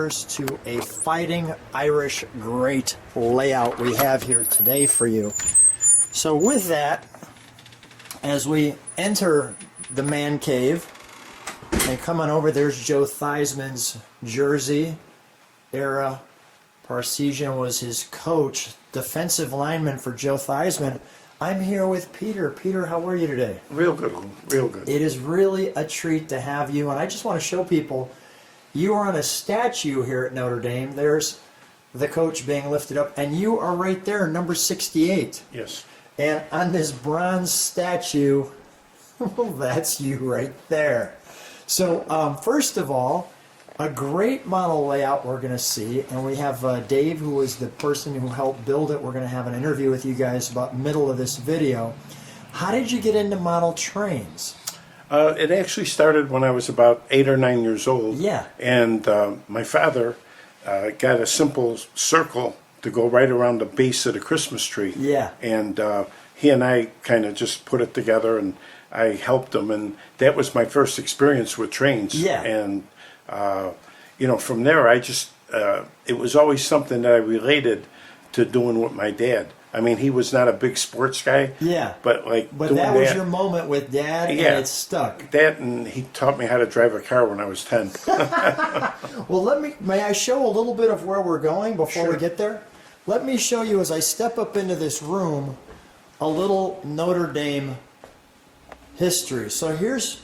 viewers to a Fighting Irish great layout we have here today for you. So with that, as we enter the man cave, and come on over, there's Joe Theismann's jersey era. Parseghian was his coach, defensive lineman for Joe Theismann. I'm here with Peter. Peter, how are you today? Real good, real good. It is really a treat to have you, and I just want to show people you are on a statue here at Notre Dame. There's the coach being lifted up, and you are right there, number 68. Yes. And on this bronze statue, well, that's you right there. So first of all, a great model layout we're going to see, and we have Dave, who was the person who helped build it. We're going to have an interview with you guys about middle of this video. How did you get into model trains? It actually started when I was about 8 or 9 years old. Yeah. And my father got a simple circle to go right around the base of the Christmas tree. Yeah. And he and I kind of just put it together, and I helped him, and that was my first experience with trains. Yeah. And from there, I just, it was always something that I related to doing with my dad. I mean, he was not a big sports guy. Yeah. But But that was your moment with Dad, and it stuck. That, and he taught me how to drive a car when I was 10. Well, may I show a little bit of where we're going before we get there? Let me show you, as I step up into this room, a little Notre Dame history. So here's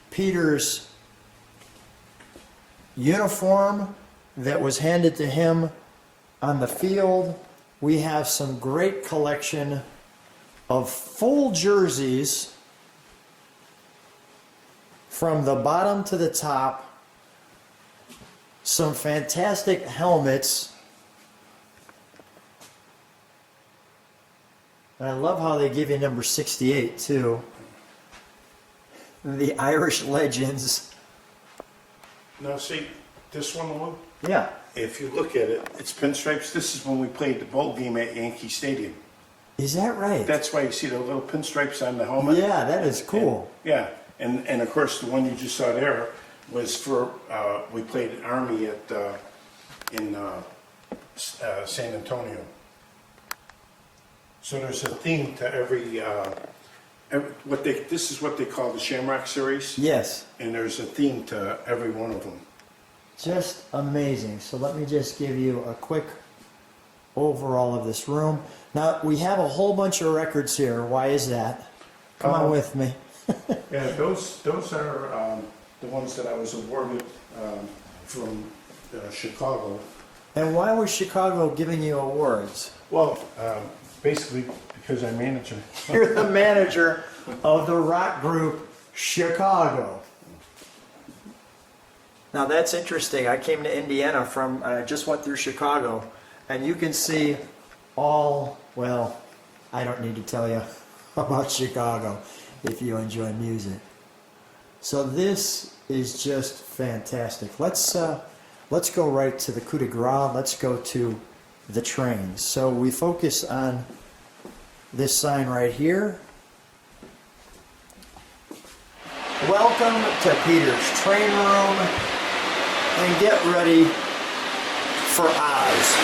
Peter's uniform that was handed to him on the field. We have some great collection of full jerseys from the bottom to the top. Some fantastic helmets. And I love how they give you number 68 too. The Irish legends. Now see, this one, Lou, Yeah. if you look at it, it's pinstripes. This is when we played the bowl game at Yankee Stadium. Is that right? That's why you see the little pinstripes on the helmet. Yeah, that is cool. And of course the one you just saw there was for, we played Army in San Antonio. So there's a theme to every this is what they call the Shamrock Series. Yes. And there's a theme to every one of them. Just amazing. So let me just give you a quick overall of this room. Now, we have a whole bunch of records here. Why is that? Come on with me. Yeah, those are the ones that I was awarded from Chicago. And why was Chicago giving you awards? Well, basically because I'm manager. You're the manager of the rock group Chicago. Now that's interesting. I came to Indiana from, just went through Chicago, and you can see all, well, I don't need to tell you about Chicago if you enjoy music. So this is just fantastic. Let's go right to the coup de grace. Let's go to the trains. So we focus on this sign right here. Welcome to Peter's train room, and get ready for Oz.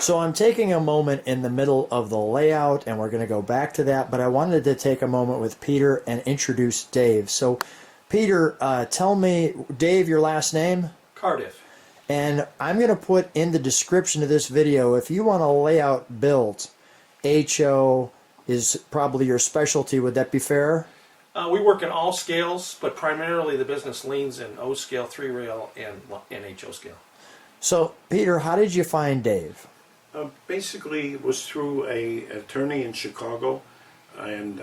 So I'm taking a moment in the middle of the layout, and we're going to go back to that, but I wanted to take a moment with Peter and introduce Dave. So, Peter, tell me, Dave, your last name? Cardiff. And I'm going to put in the description of this video, if you want a layout built, HO is probably your specialty. Would that be fair? We work in all scales, but primarily the business leans in O scale, 3-rail, and HO scale. So, Peter, how did you find Dave? Basically, it was through a attorney in Chicago, and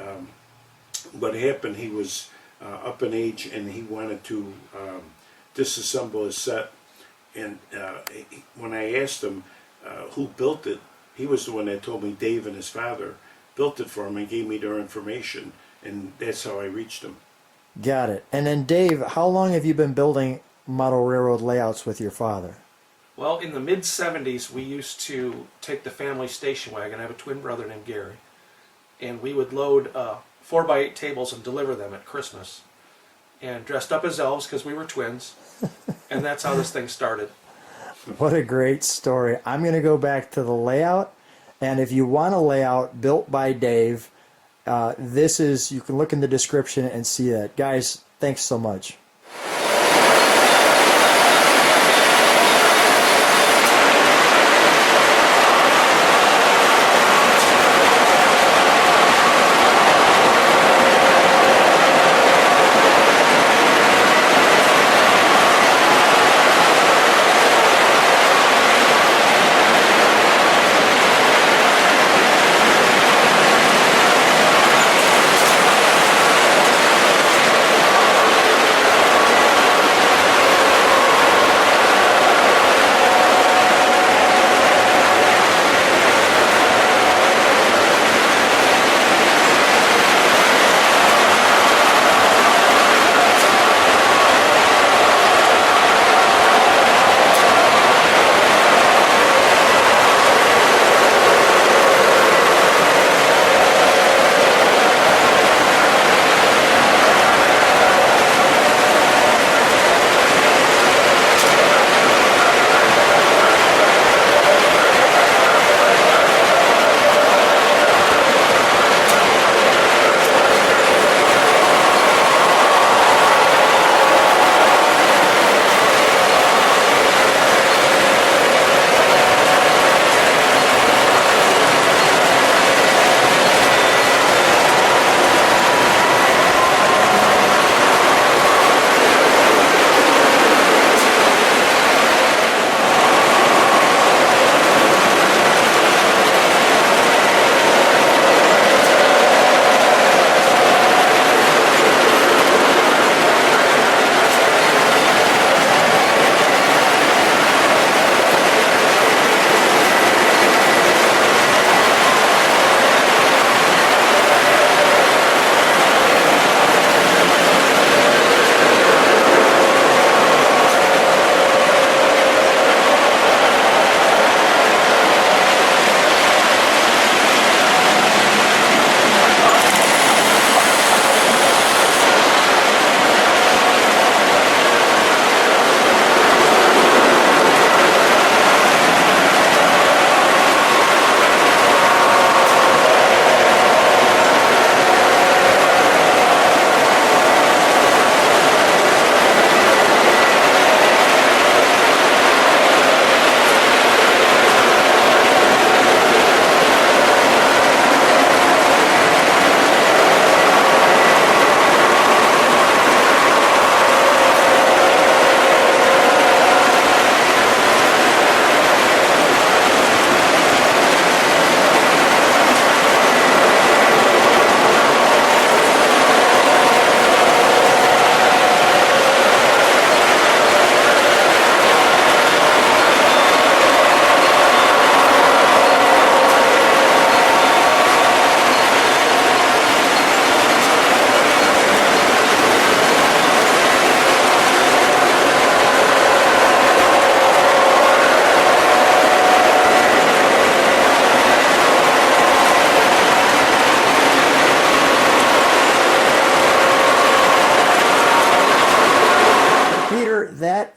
what happened, he was up in age, and he wanted to disassemble his set. And when I asked him who built it, he was the one that told me Dave and his father built it for him and gave me their information, and that's how I reached him. Got it. And then, Dave, how long have you been building model railroad layouts with your father? Well, in the mid-'70s, we used to take the family station wagon. I have a twin brother named Gary. And we would load 4x8 tables and deliver them at Christmas. And dressed up as elves because we were twins. And that's how this thing started. What a great story. I'm going to go back to the layout. And if you want a layout built by Dave, you can look in the description and see that. Guys, thanks so much.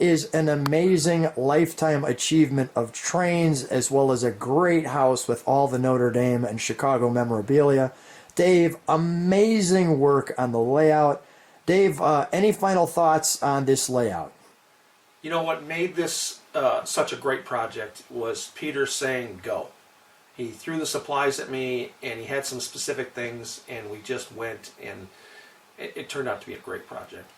is an amazing lifetime achievement of trains, as well as a great house with all the Notre Dame and Chicago memorabilia. Dave, amazing work on the layout. Dave, any final thoughts on this layout? You know what made this such a great project was Peter saying go. He threw the supplies at me, and he had some specific things, and we just went, and it turned out to be a great project.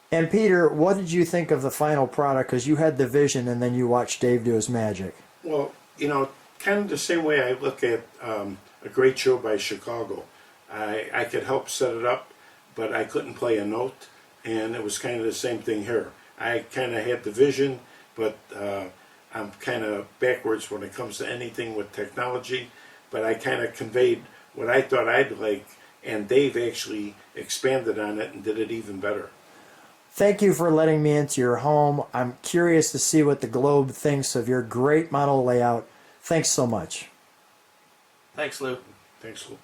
And Peter, what did you think of the final product? Because you had the vision, and then you watched Dave do his magic. Well, you know, kind of the same way I look at a great show by Chicago. I could help set it up, but I couldn't play a note, and it was kind of the same thing here. I kind of had the vision, but I'm kind of backwards when it comes to anything with technology, but I kind of conveyed what I thought I'd like, and Dave actually expanded on it and did it even better. Thank you for letting me into your home. I'm curious to see what the Globe thinks of your great model layout. Thanks so much. Thanks, Lou. Thanks, Lou.